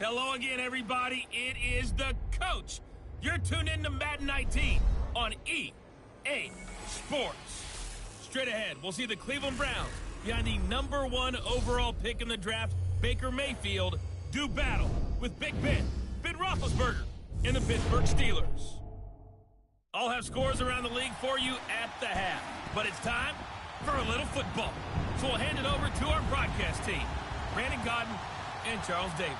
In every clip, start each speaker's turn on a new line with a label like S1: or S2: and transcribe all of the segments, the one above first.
S1: Hello again, everybody. It is the coach. You're tuned in to Madden 19 on EA Sports. Straight ahead, we'll see the Cleveland Browns behind the #1 overall pick in the draft, Baker Mayfield, do battle with Big Ben Roethlisberger, and the Pittsburgh Steelers. I'll have scores around the league for you at the half, but it's time for a little football. So we'll hand it over to our broadcast team, Brandon Godden and Charles Davis.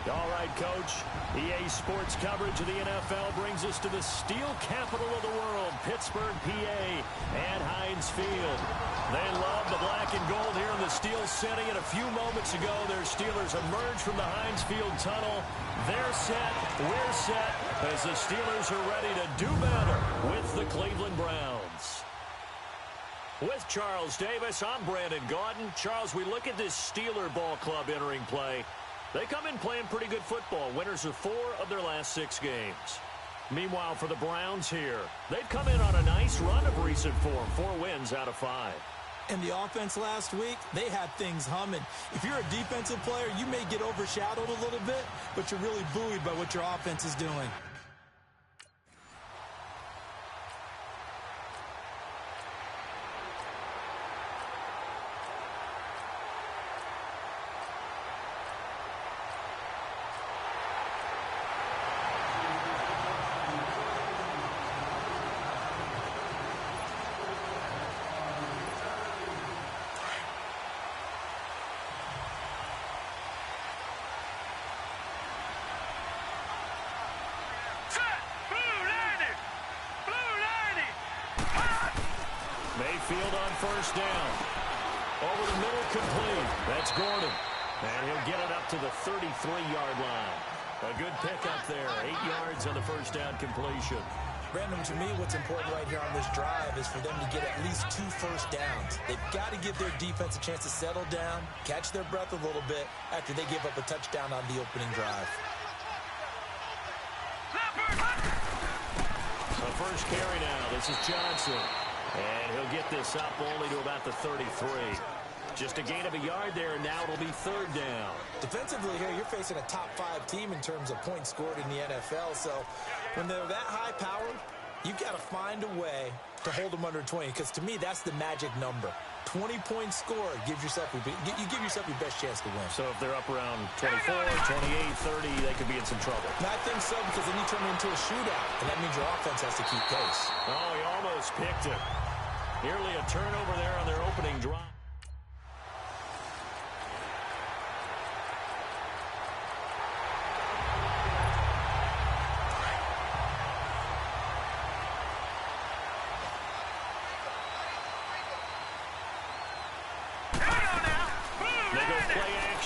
S2: All right, Coach. EA Sports coverage of the NFL brings us to the steel capital of the world, Pittsburgh, PA, and Heinz Field. They love the black and gold here in the steel city, and a few moments ago, their Steelers emerged from the Heinz Field tunnel. They're set, we're set, as the Steelers are ready to do battle with the Cleveland Browns. With Charles Davis, I'm Brandon Gaudin. Charles, we look at this Steeler ball club entering play. They come in playing pretty good football. Winners of 4 of their last 6 games. Meanwhile, for the Browns here, they've come in on a nice run of recent form. 4 wins out of 5.
S3: And the offense last week, they had things humming. If you're a defensive player, you may get overshadowed a little bit, but you're really buoyed by what your offense is doing.
S2: Mayfield on first down. Over the middle, complete. That's Gordon. And he'll get it up to the 33-yard line. A good pickup there. 8 yards on the first down completion.
S3: Brandon, to me, what's important right here on this drive is for them to get at least 2 first downs. They've got to give their defense a chance to settle down, catch their breath a little bit after they give up a touchdown on the opening drive.
S2: A first carry now. This is Johnson. And he'll get this up only to about the 33. Just a gain of a yard there, and now it'll be 3rd down.
S3: Defensively here, you're facing a top 5 team in terms of points scored in the NFL. So when they're that high-powered, you've got to find a way to hold them under 20. Because to me, that's the magic number. 20 points scored, you give yourself your best chance to win.
S2: So if they're up around 24, 28, 30, they could be in some trouble.
S3: And I think so, because then you turn it into a shootout, and that means your offense has to keep pace.
S2: Oh, he almost picked it. Nearly a turnover there on their opening drive.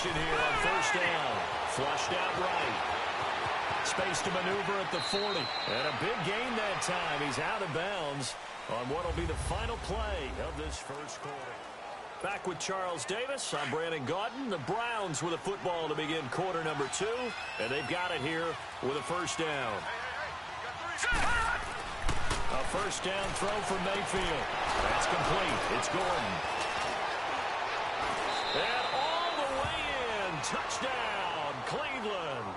S2: Here on first down. Flushed out right. Space to maneuver at the 40. And a big gain that time. He's out of bounds on what will be the final play of this first quarter. Back with Charles Davis. I'm Brandon Gaudin. The Browns with a football to begin quarter number 2. And they've got it here with a first down. A first down throw for Mayfield. That's complete. It's Gordon. And touchdown, Cleveland.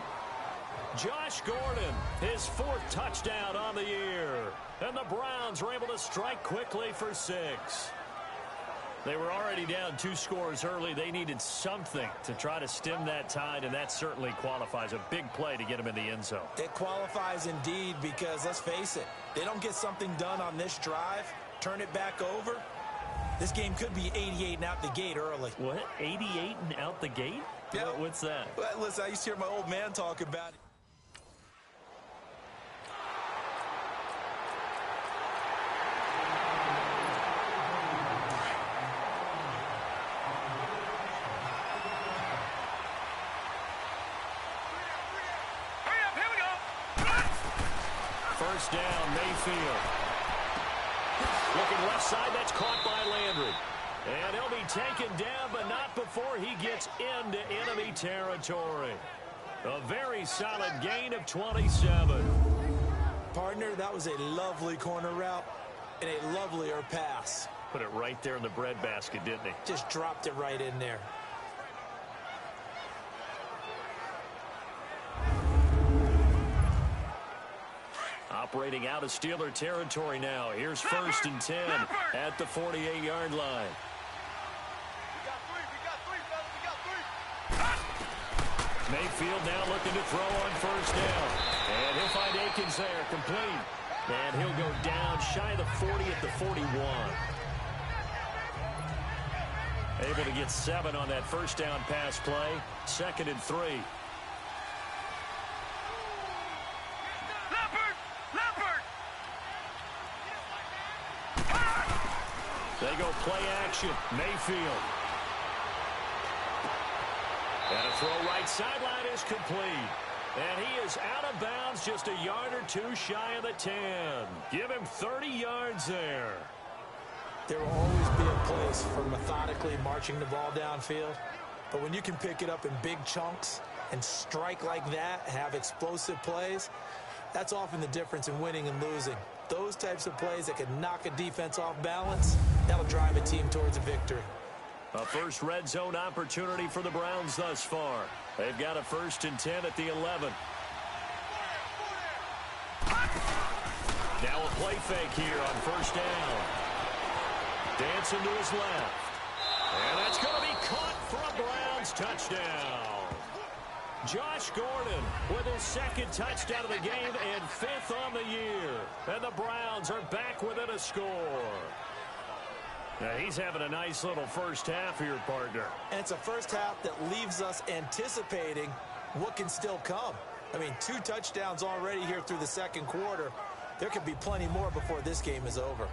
S2: Josh Gordon, his 4th touchdown on the year. And the Browns were able to strike quickly for 6. They were already down 2 scores early. They needed something to try to stem that tide, and that certainly qualifies. A big play to get them in the end zone.
S3: It qualifies indeed, because let's face it, they don't get something done on this drive, turn it back over, this game could be 88 and out the gate early.
S2: What? 88 and out the gate?
S3: Yeah.
S2: What's that?
S3: Well, listen, I used to hear my old man talk about it.
S2: First down, Mayfield. Looking left side, that's caught by Landry. And he'll be taken down, but not before he gets into enemy territory. A very solid gain of 27.
S3: Partner, that was a lovely corner route and a lovelier pass.
S2: Put it right there in the breadbasket, didn't he?
S3: Just dropped it right in there.
S2: operating out of Steeler territory now. Here's 1st and 10 at the 48-yard line. Mayfield now looking to throw on 1st down. And he'll find Akins there, complete. And he'll go down shy of the 40 at the 41. Able to get 7 on that 1st down pass play. 2nd and 3. They go play action. Mayfield. And a throw right sideline is complete. And he is out of bounds just a yard or two shy of the 10. Give him 30 yards there.
S3: There will always be a place for methodically marching the ball downfield. But when you can pick it up in big chunks and strike like that, have explosive plays, that's often the difference in winning and losing. Those types of plays that can knock a defense off balance, that'll drive a team towards a victory.
S2: A first red zone opportunity for the Browns thus far. They've got a 1st and 10 at the 11. Now a play fake here on 1st down. Dancing to his left. And that's going to be caught for a Browns touchdown. Josh Gordon with his 2nd touchdown of the game and 5th on the year. And the Browns are back within a score. Now he's having a nice little first half here, partner.
S3: And it's a first half that leaves us anticipating what can still come. I mean, 2 touchdowns already here through the 2nd quarter. There could be plenty more before this game is over.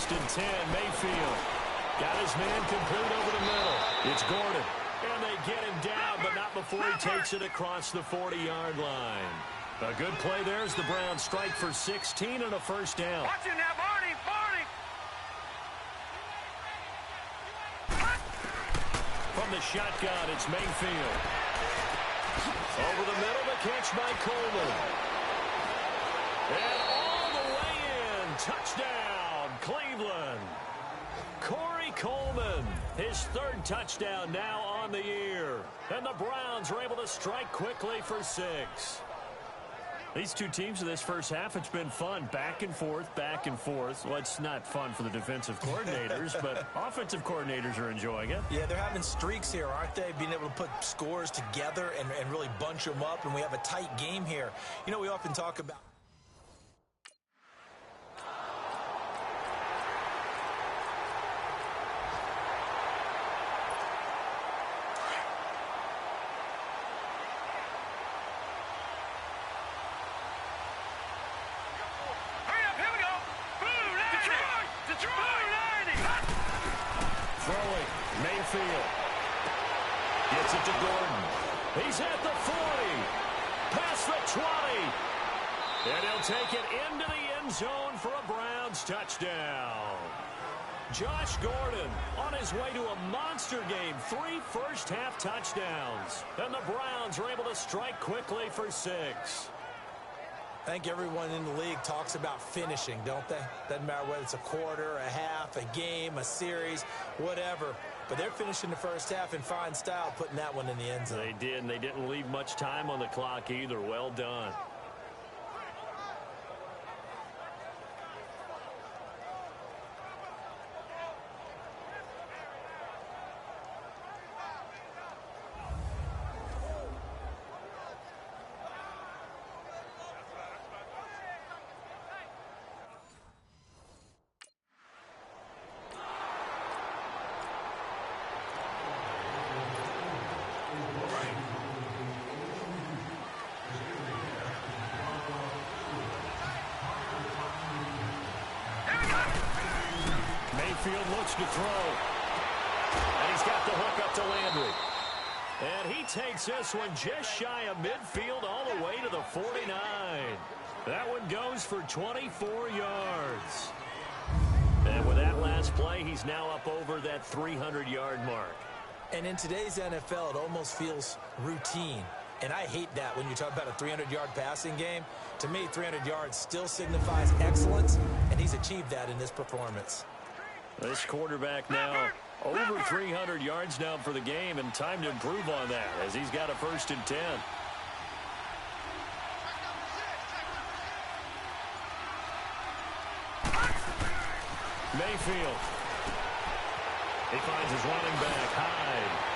S2: And 10, Mayfield got his man complete over the middle. It's Gordon, and they get him down, but not before he takes it across the 40-yard line. A good play there as the Browns strike for 16 and a 1st down.
S4: Watch him now, Barney, Barney.
S2: From the shotgun, it's Mayfield. Over the middle, the catch by Coleman. And all the way in, touchdown, Cleveland. Corey Coleman, his 3rd touchdown now on the year. And the Browns are able to strike quickly for 6. These two teams in this first half, it's been fun. Back and forth, back and forth. Well, it's not fun for the defensive coordinators, but offensive coordinators are enjoying it.
S3: Yeah, they're having streaks here, aren't they? Being able to put scores together and really bunch them up, and we have a tight game here. You know, we often talk about...
S2: Mayfield gets it to Gordon. He's at the 40, past the 20, and he'll take it into the end zone for a Browns touchdown. Josh Gordon on his way to a monster game, 3 first-half touchdowns, and the Browns are able to strike quickly for 6.
S3: I think everyone in the league talks about finishing, don't they? Doesn't matter whether it's a quarter, a half, a game, a series, whatever. But they're finishing the first half in fine style, putting that one in the end zone.
S2: They did, and they didn't leave much time on the clock either. Well done. Mayfield looks to throw. And he's got the hook up to Landry. And he takes this one just shy of midfield all the way to the 49. That one goes for 24 yards. And with that last play, he's now up over that 300-yard mark.
S3: And in today's NFL, it almost feels routine. And I hate that when you talk about a 300-yard passing game. To me, 300 yards still signifies excellence, and he's achieved that in this performance.
S2: This quarterback now over 300 yards now for the game, and time to improve on that as he's got a 1st and 10. Mayfield. He finds his running back, Heinz.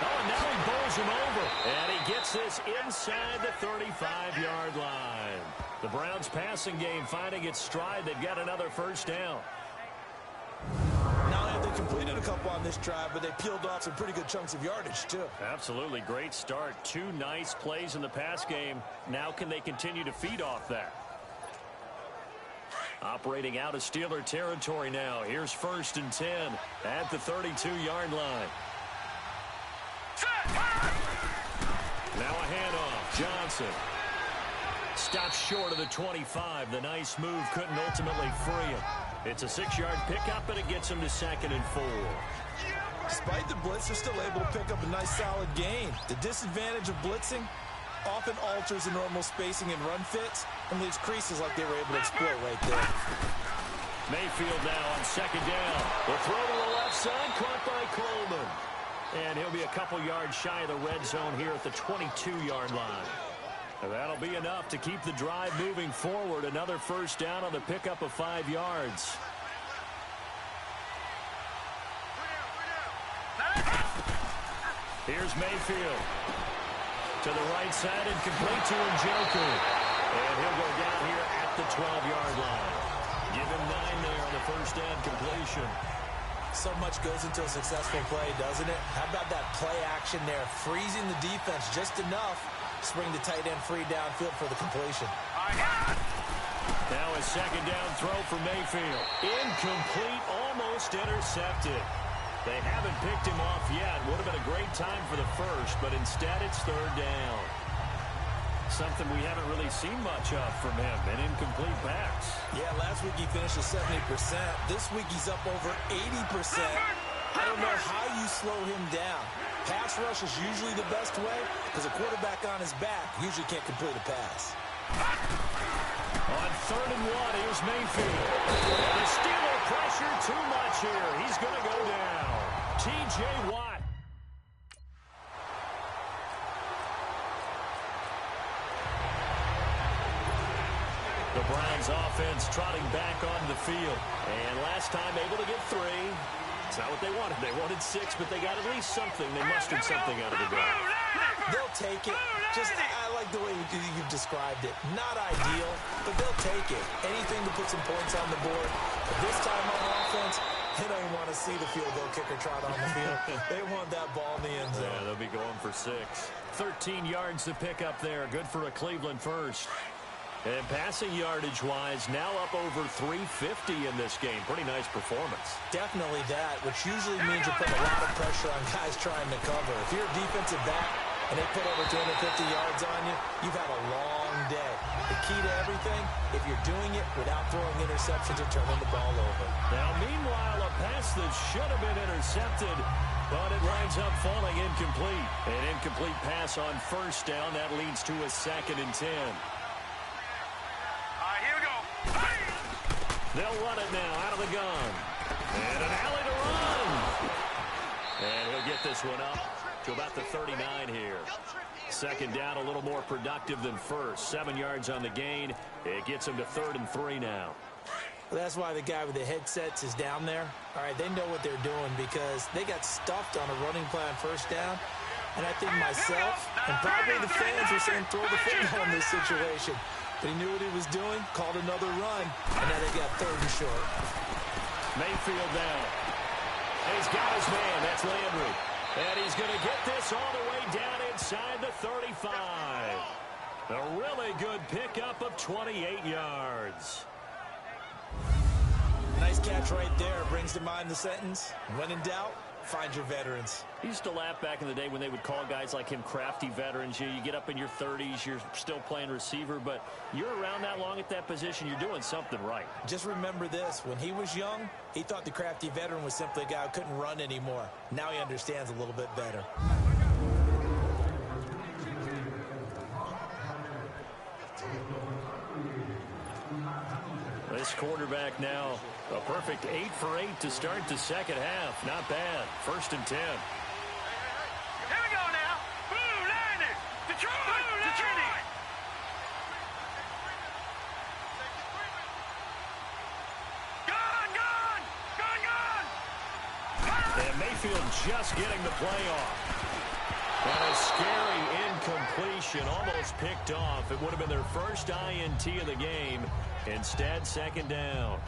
S2: Oh, and now he bowls him over. And he gets this inside the 35-yard line. The Browns passing game finding its stride. They've got another 1st down.
S3: Not only have they completed a couple on this drive, but they peeled off some pretty good chunks of yardage, too.
S2: Absolutely. Great start. 2 nice plays in the pass game. Now can they continue to feed off that? Operating out of Steeler territory now. Here's 1st and 10 at the 32-yard line. Now a handoff. Johnson stops short of the 25. The nice move couldn't ultimately free him. It's a 6-yard pickup, and it gets him to 2nd and 4.
S3: Despite the blitz, they're still able to pick up a nice solid gain. The disadvantage of blitzing often alters the normal spacing and run fits and leaves creases like they were able to exploit right there.
S2: Mayfield now on 2nd down. The throw to the left side, caught by Coleman. And he'll be a couple yards shy of the red zone here at the 22-yard line. And that'll be enough to keep the drive moving forward. Another 1st down on the pickup of 5 yards. Here's Mayfield. To the right side and complete to Njoku. And he'll go down here at the 12-yard line. Give him 9 there on the 1st down completion.
S3: So much goes into a successful play, doesn't it? How about that play action there? Freezing the defense just enough to bring the tight end free downfield for the completion.
S2: Now a 2nd down throw for Mayfield. Incomplete, almost intercepted. They haven't picked him off yet. Would have been a great time for the 1st, but instead it's 3rd down. Something we haven't really seen much of from him, an incomplete pass.
S3: Yeah, last week he finished at 70%. This week he's up over 80%. I don't know how you slow him down. Pass rush is usually the best way because a quarterback on his back usually can't complete a pass.
S2: On 3rd and 1, here's Mayfield. And the Steeler pressure too much here. He's going to go down. T.J. Watt. The Browns offense trotting back onto the field. And last time able to get 3. It's not what they wanted. They wanted 6, but they got at least something. They mustered something out of the drive.
S3: They'll take it. I like the way you've described it. Not ideal, but they'll take it. Anything to put some points on the board. But this time on offense, they don't even want to see the field goal kicker trot on the field. They want that ball in the end zone.
S2: Yeah, they'll be going for 6. 13 yards to pick up there. Good for a Cleveland 1st. And passing yardage-wise, now up over 350 in this game. Pretty nice performance.
S3: Definitely that, which usually means you put a lot of pressure on guys trying to cover. If you're a defensive back and they put over 250 yards on you, you've had a long day. The key to everything, if you're doing it without throwing interceptions or turning the ball over.
S2: Now, meanwhile, a pass that should have been intercepted, but it winds up falling incomplete. An incomplete pass on 1st down. That leads to a 2nd and 10. They'll run it now out of the gun. And an alley to run. And he'll get this one up to about the 39 here. 2nd down, a little more productive than 1st. 7 yards on the gain. It gets him to 3rd and 3 now.
S3: Well, that's why the guy with the headsets is down there. All right, they know what they're doing because they got stuffed on a running play on 1st down. And I think myself and probably the fans are saying throw the football in this situation. But he knew what he was doing, called another run, and now they got 3rd and short.
S2: Mayfield down. And he's got his man. That's Landry. And he's going to get this all the way down inside the 35. A really good pickup of 28 yards.
S3: Nice catch right there. Brings to mind the sentence, when in doubt, find your veterans.
S2: I used to laugh back in the day when they would call guys like him crafty veterans. You get up in your 30s, you're still playing receiver, but you're around that long at that position, you're doing something right.
S3: Just remember this. When he was young, he thought the crafty veteran was simply a guy who couldn't run anymore. Now he understands a little bit better.
S2: This quarterback now, a perfect 8 for 8 to start the second half. Not bad. 1st and 10.
S4: Here we go now. Blue Niners. Detroit. Blue Detroit. Gone.
S2: And Mayfield just getting the play off. And a scary incompletion, almost picked off. It would have been their first INT of the game. Instead, 2nd down.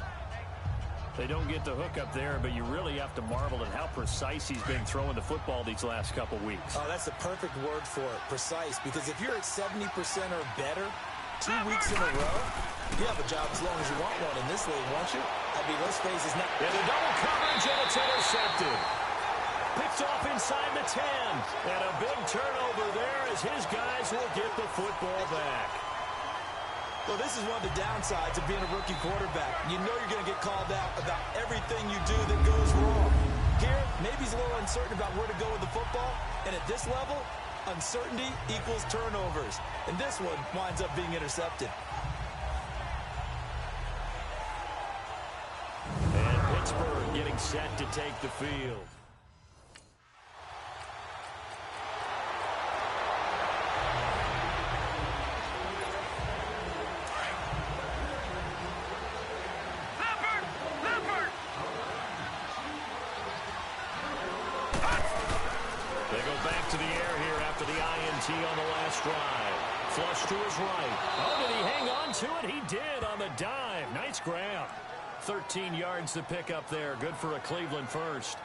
S2: They don't get the hook up there, but you really have to marvel at how precise he's been throwing the football these last couple weeks.
S3: Oh, that's the perfect word for it, precise. Because if you're at 70% or better 2 weeks in a row, you have a job as long as you want one in this league, won't you? I mean, let's face it, it's not...
S2: And the double coverage, and it's intercepted. Picked off inside the 10. And a big turnover there as his guys will get the football back.
S3: Well, this is one of the downsides of being a rookie quarterback. You know you're going to get called out about everything you do that goes wrong. Here, maybe he's a little uncertain about where to go with the football. And at this level, uncertainty equals turnovers. And this one winds up being intercepted.
S2: And Pittsburgh getting set to take the field. On the last drive. Flush to his right. Oh, did he hang on to it? He did on the dive. Nice grab. 13 yards to pick up there. Good for a Cleveland first.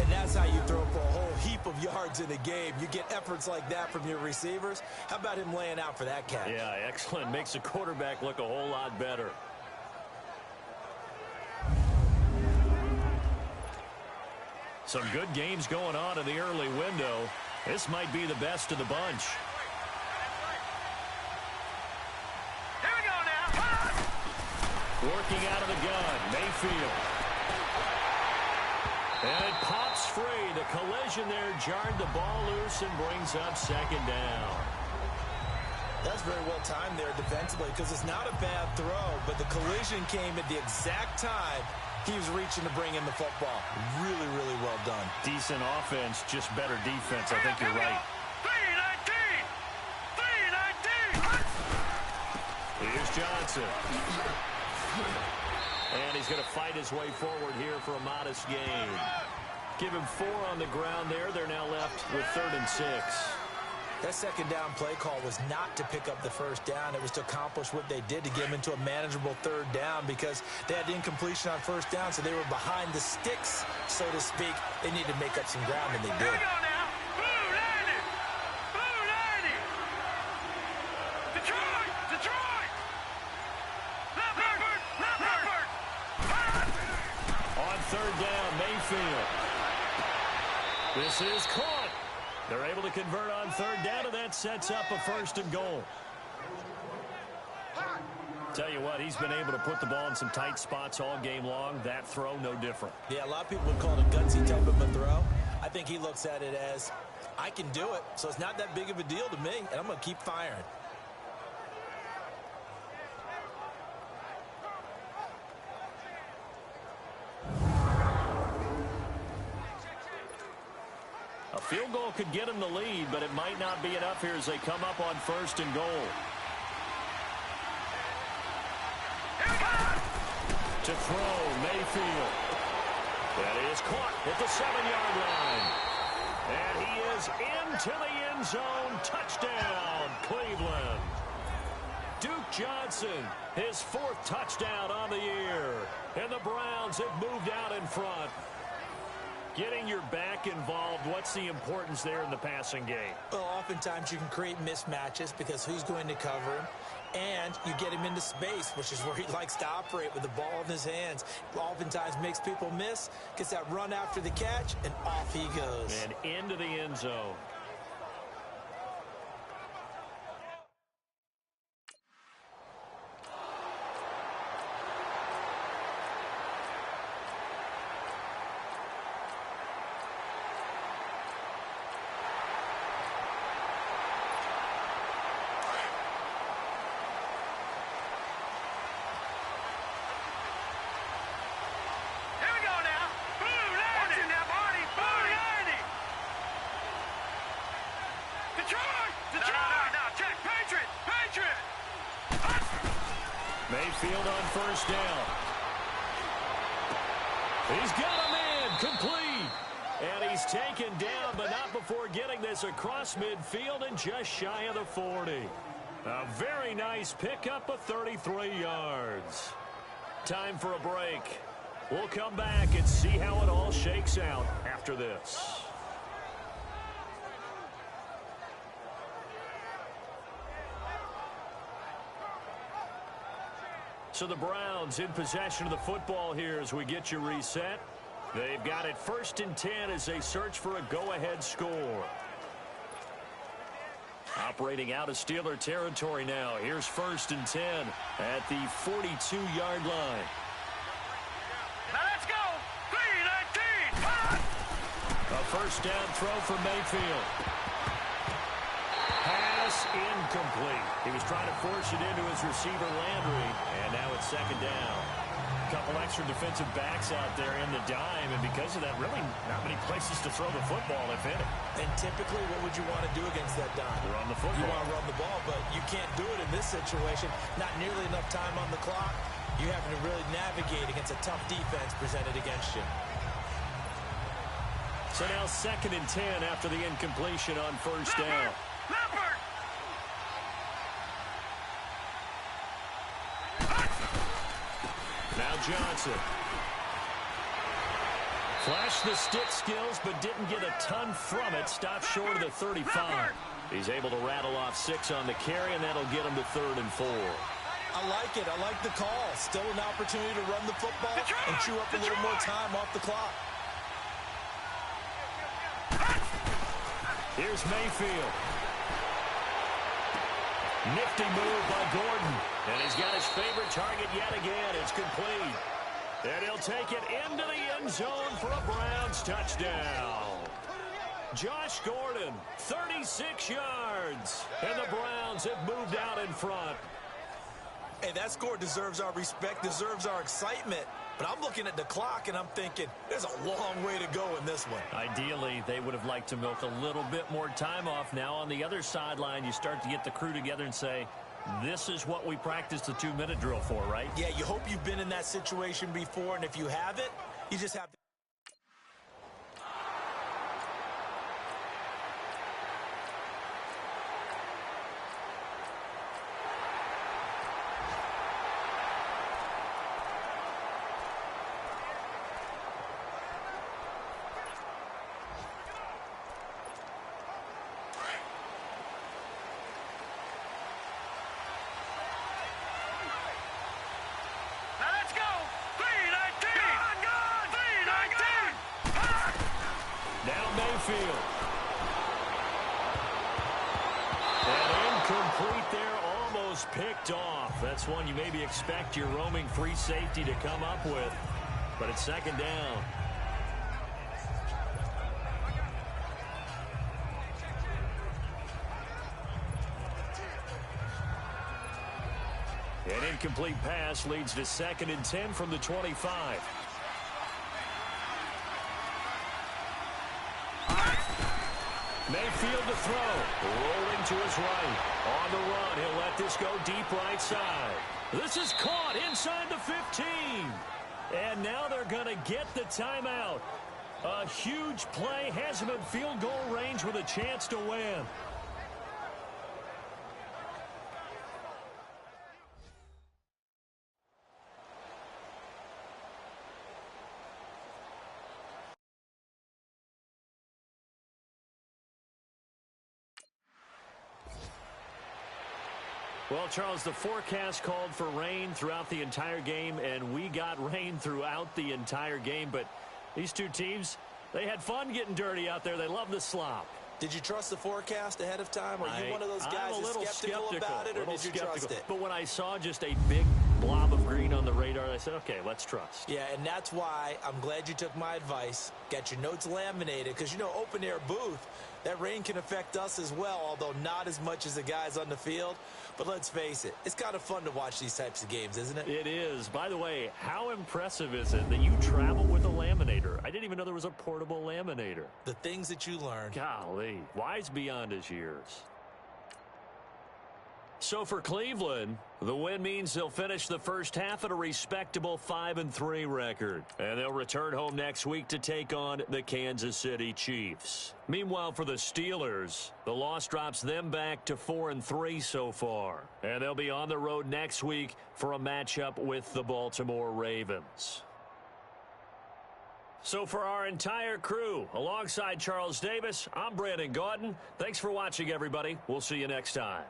S3: And that's how you throw for a whole heap of yards in a game. You get efforts like that from your receivers. How about him laying out for that catch?
S2: Yeah, excellent. Makes the quarterback look a whole lot better. Some good games going on in the early window. This might be the best of the bunch.
S4: Here we go now.
S2: Working out of the gun, Mayfield. And it pops free. The collision there jarred the ball loose and brings up 2nd down.
S3: That's very well timed there defensively because it's not a bad throw, but the collision came at the exact time he was reaching to bring in the football. Really, really well done.
S2: Decent offense, just better defense. I think you're right. 3-19. Here's Johnson. And he's going to fight his way forward here for a modest gain. Give him 4 on the ground there. They're now left with 3rd and 6.
S3: That 2nd down play call was not to pick up the 1st down. It was to accomplish what they did to get him into a manageable 3rd down because they had incompletion on 1st down, so they were behind the sticks, so to speak. They needed to make up some ground, and they did.
S4: Here we go now. Blue Niners. Blue Niners. Detroit. Detroit. Leopard.
S2: On 3rd down, Mayfield. This is caught. They're able to convert on 3rd down, and that sets up a 1st and goal. Tell you what, he's been able to put the ball in some tight spots all game long. That throw, no different.
S3: Yeah, a lot of people would call it a gutsy type of a throw. I think he looks at it as, I can do it, so it's not that big of a deal to me, and I'm going to keep firing.
S2: A field goal could get him the lead, but it might not be enough here as they come up on 1st and goal. To throw, Mayfield. That is caught at the 7-yard line. And he is into the end zone. Touchdown, Cleveland. Duke Johnson, his 4th touchdown on the year. And the Browns have moved out in front. Getting your back involved, what's the importance there in the passing game?
S3: Well, oftentimes you can create mismatches because who's going to cover him? And you get him into space, which is where he likes to operate with the ball in his hands. Oftentimes makes people miss, gets that run after the catch, and off he goes.
S2: And into the end zone. Mayfield on first down. He's got a man complete. And he's taken down, but not before getting this across midfield and just shy of the 40. A very nice pickup of 33 yards. Time for a break. We'll come back and see how it all shakes out after this. So the Browns in possession of the football here as we get you reset. They've got it 1st and 10 as they search for a go-ahead score. Operating out of Steeler territory now. Here's 1st and 10 at the 42-yard line.
S4: Now let's go! 3-19!
S2: A first down throw for Mayfield. Pass incomplete. He was trying to force it into his receiver Landry, and now it's 2nd down. A couple extra defensive backs out there in the dime, and because of that, really not many places to throw the football, if any.
S3: And typically, what would you want to do against that dime?
S2: Run the football.
S3: You want to run the ball, but you can't do it in this situation. Not nearly enough time on the clock. You're having to really navigate against a tough defense presented against you.
S2: So now 2nd and 10 after the incompletion on first down.
S4: Leopard!
S2: Now Johnson. Flashed the stick skills, but didn't get a ton from it. Stopped short of the 35. He's able to rattle off 6 on the carry, and that'll get him to 3rd and 4.
S3: I like it. I like the call. Still an opportunity to run the football and chew up a little more time off the clock.
S2: Here's Mayfield. Nifty move by Gordon. And he's got his favorite target yet again. It's complete. And he'll take it into the end zone for a Browns touchdown. Josh Gordon, 36 yards. And the Browns have moved out in front.
S3: Hey, that score deserves our respect, deserves our excitement. But I'm looking at the clock, and I'm thinking, there's a long way to go in this one.
S2: Ideally, they would have liked to milk a little bit more time off. Now, on the other sideline, you start to get the crew together and say, this is what we practiced the 2-minute drill for, right?
S3: Yeah, you hope you've been in that situation before, and if you haven't, you just have to.
S2: Mayfield. And incomplete there, almost picked off. That's one you maybe expect your roaming free safety to come up with. But it's 2nd down. An incomplete pass leads to 2nd and 10 from the 25. Mayfield to throw. Rolling to his right. On the run. He'll let this go deep right side. This is caught inside the 15. And now they're going to get the timeout. A huge play has him in field goal range with a chance to win. Well, Charles, the forecast called for rain throughout the entire game, and we got rain throughout the entire game. But these two teams, they had fun getting dirty out there. They love the slop.
S3: Did you trust the forecast ahead of time? Are you one of those guys that's skeptical about it, or did you trust it?
S2: But when I saw just a big blob of green on the radar, I said, okay, let's trust.
S3: Yeah, and that's why I'm glad you took my advice. Got your notes laminated, because, you know, open-air booth, that rain can affect us as well, although not as much as the guys on the field. But let's face it, it's kind of fun to watch these types of games, isn't it?
S2: It is. By the way, how impressive is it that you travel with a laminator? I didn't even know there was a portable laminator.
S3: The things that you learn.
S2: Golly, wise beyond his years. So for Cleveland, the win means they'll finish the first half at a respectable 5-3 record. And they'll return home next week to take on the Kansas City Chiefs. Meanwhile, for the Steelers, the loss drops them back to 4-3 so far. And they'll be on the road next week for a matchup with the Baltimore Ravens. So for our entire crew, alongside Charles Davis, I'm Brandon Gaudin. Thanks for watching, everybody. We'll see you next time.